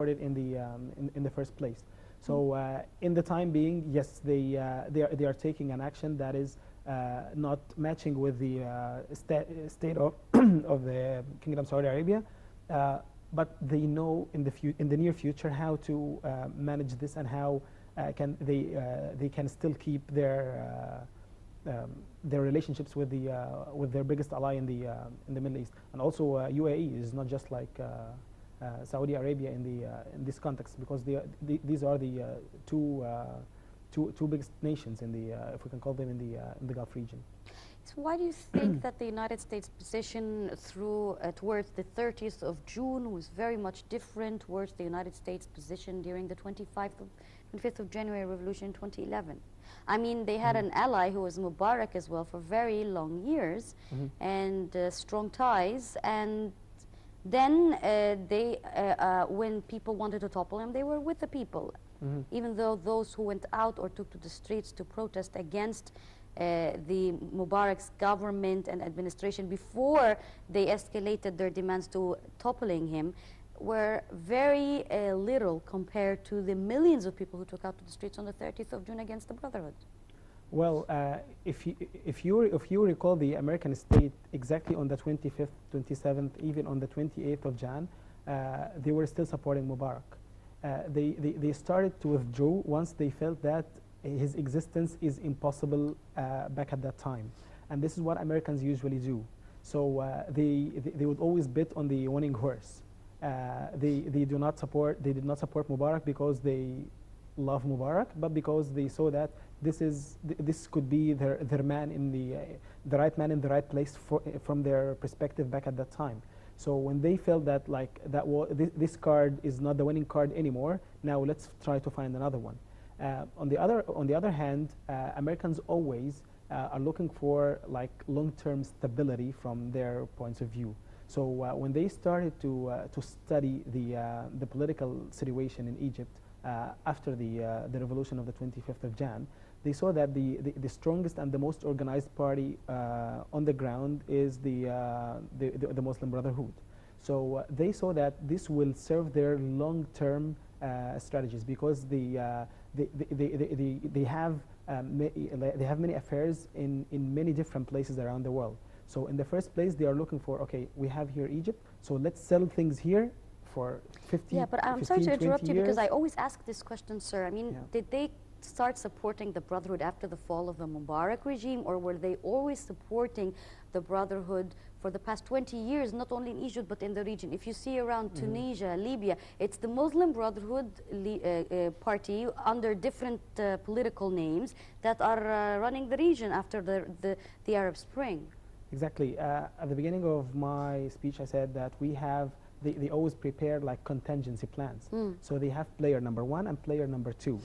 in the first place. So in the time being, yes, they are taking an action that is not matching with the state of of the Kingdom of Saudi Arabia, but they know in the near future how to manage this, and how can they can still keep their relationships with their biggest ally in the Middle East. And also UAE is not just like Saudi Arabia in this context, because these are the two biggest nations in the if we can call them in the Gulf region. So why do you think that the United States position towards the 30th of June was very much different towards the United States position during the 25th of January revolution in 2011? I mean, they had an ally who was Mubarak as well for very long years, and strong ties, and then when people wanted to topple him, they were with the people. Even though those who went out or took to the streets to protest against the Mubarak's government and administration before they escalated their demands to toppling him were very little compared to the millions of people who took out to the streets on the 30th of June against the Brotherhood. Well, if you recall, the American state exactly on the 25th, 27th, even on the 28th of Jan, they were still supporting Mubarak. They started to withdraw once they felt that his existence is impossible back at that time, and this is what Americans usually do. So they would always bet on the winning horse. They did not support Mubarak because they love Mubarak, but because they saw that this could be their man in the right man in the right place from their perspective back at that time. So when they felt that this card is not the winning card anymore, now let's try to find another one. On the other hand, Americans always are looking for like long-term stability from their points of view. So when they started to study the political situation in Egypt after the revolution of the 25th of Jan, they saw that the strongest and the most organized party on the ground is the Muslim Brotherhood. So they saw that this will serve their long-term strategies, because they have many affairs in many different places around the world. So in the first place, they are looking for, okay, we have here Egypt, so let's sell things here for 50, yeah, but I'm 15, sorry to interrupt you, years. because I always ask this question, sir. I mean, did they start supporting the Brotherhood after the fall of the Mubarak regime, or were they always supporting the Brotherhood for the past 20 years, not only in Egypt but in the region? If you see around Tunisia, Libya, it's the Muslim Brotherhood party under different political names that are running the region after the Arab Spring. Exactly. At the beginning of my speech, I said that they always prepare like contingency plans. So they have player number 1 and player number 2.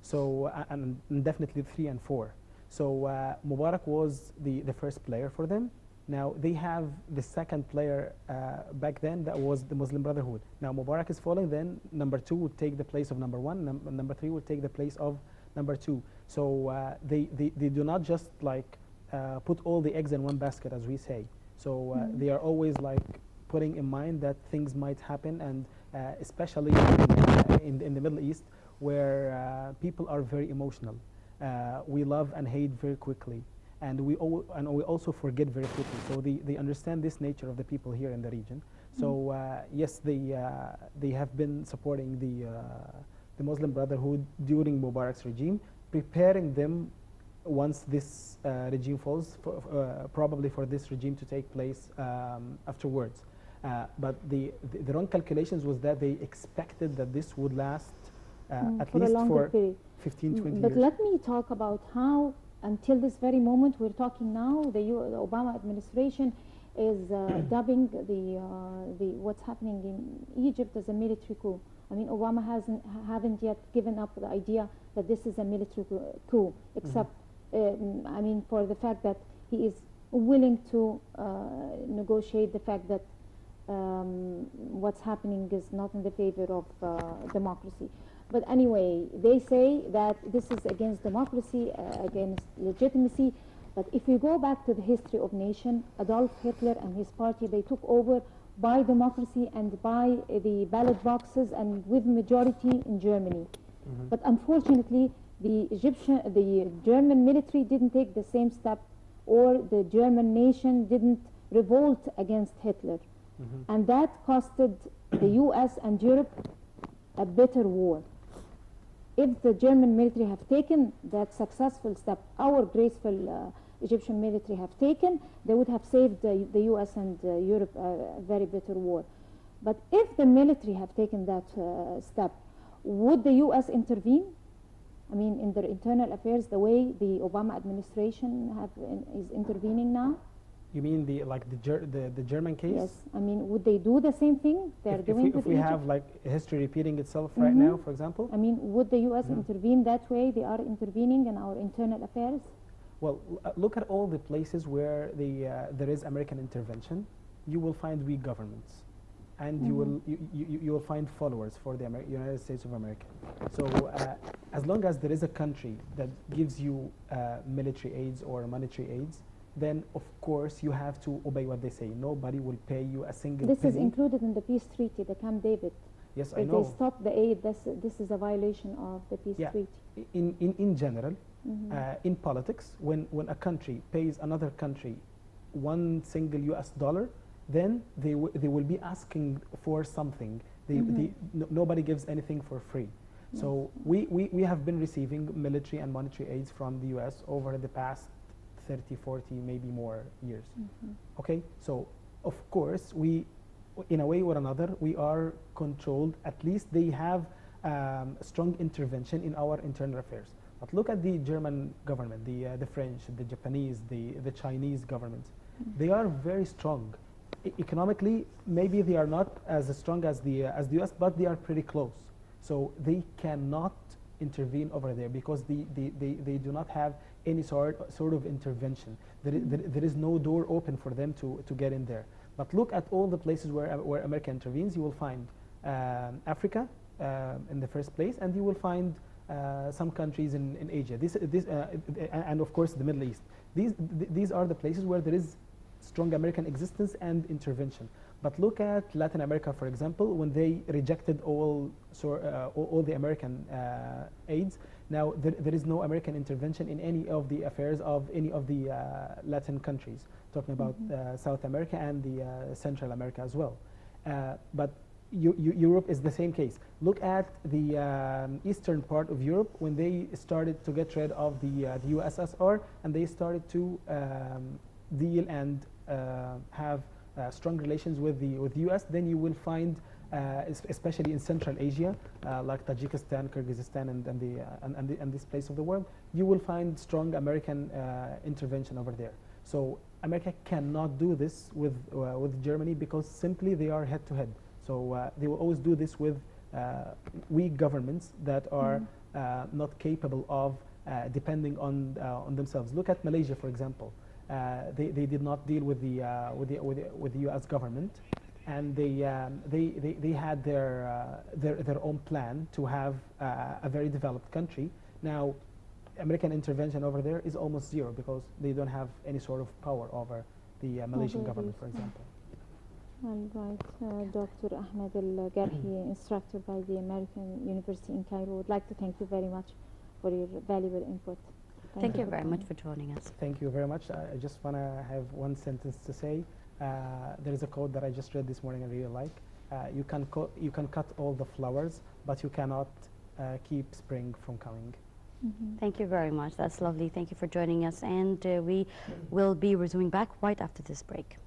So and definitely 3 and 4. So Mubarak was the first player for them. Now they have the second player back then, that was the Muslim Brotherhood. Now Mubarak is falling, then number 2 would take the place of number 1, number 3 would take the place of number 2. So they do not just like put all the eggs in one basket, as we say. So they are always like putting in mind that things might happen, and especially in the Middle East, where people are very emotional. We love and hate very quickly, and we also forget very quickly. So they understand this nature of the people here in the region. So yes, they have been supporting the Muslim Brotherhood during Mubarak's regime, preparing them once this regime falls, probably for this regime to take place afterwards. But the wrong calculations was that they expected that this would last at least for 15, 20 years. But let me talk about how, until this very moment we're talking now, the Obama administration is dubbing what's happening in Egypt as a military coup. I mean, Obama haven't yet given up the idea that this is a military coup, except I mean, for the fact that he is willing to negotiate the fact that what's happening is not in the favor of democracy. But anyway, they say that this is against democracy, against legitimacy. But if we go back to the history of nation, Adolf Hitler and his party, they took over by democracy and by the ballot boxes and with majority in Germany. But unfortunately, the German military didn't take the same step, or the German nation didn't revolt against Hitler. And that costed the US and Europe a bitter war. If the German military have taken that successful step, our graceful Egyptian military have taken, they would have saved the US and Europe a very bitter war. But if the military have taken that step, would the US intervene? I mean, in their internal affairs, the way the Obama administration is intervening now? You mean the German case? Yes. I mean, would they do the same thing they're doing with If we Egypt? have like history repeating itself right now, for example? I mean, would the US intervene that way they are intervening in our internal affairs? Well, look at all the places where there is American intervention. You will find weak governments, and you will find followers for the United States of America. So as long as there is a country that gives you military aids or monetary aids, then of course you have to obey what they say. Nobody will pay you a single penny. This is included in the peace treaty, the Camp David. Yes, I If know. they stop the aid, this is a violation of the peace treaty. In general, in politics, when a country pays another country one single US dollar, then they will be asking for something. Nobody gives anything for free. So we have been receiving military and monetary aids from the US over the past 30, 40, maybe more years. Okay, so of course we, in a way or another, we are controlled. At least they have strong intervention in our internal affairs. But look at the German government, the French, the Japanese, the Chinese government. They are very strong. Economically, maybe they are not as strong as the US, but they are pretty close. So they cannot intervene over there because they do not have any sort of intervention. There is no door open for them to get in there. But look at all the places where America intervenes. You will find Africa in the first place, and you will find some countries in Asia. And of course the Middle East. These are the places where there is strong American existence and intervention. But look at Latin America, for example, when they rejected all the American aids. Now there is no American intervention in any of the affairs of any of the Latin countries, talking about South America and the Central America as well. But Europe is the same case. Look at the eastern part of Europe when they started to get rid of the USSR, and they started to deal and have strong relations with the US. Then you will find, especially in Central Asia, like Tajikistan, Kyrgyzstan, and this place of the world, you will find strong American intervention over there. So America cannot do this with Germany because simply they are head to head. So they will always do this with weak governments that are not capable of depending on themselves. Look at Malaysia, for example. They did not deal with the U.S. government, and they had their own plan to have a very developed country. Now, American intervention over there is almost zero because they don't have any sort of power over the Malaysian government, for example. All right, Dr. Ahmed Garhy, instructor by the American University in Cairo, would like to thank you very much for your valuable input. Thank you very much for joining us. Thank you very much. I just want to have one sentence to say. There is a quote that I just read this morning I really like. You can cut all the flowers, but you cannot keep spring from coming. Thank you very much. That's lovely. Thank you for joining us. And we will be resuming back right after this break.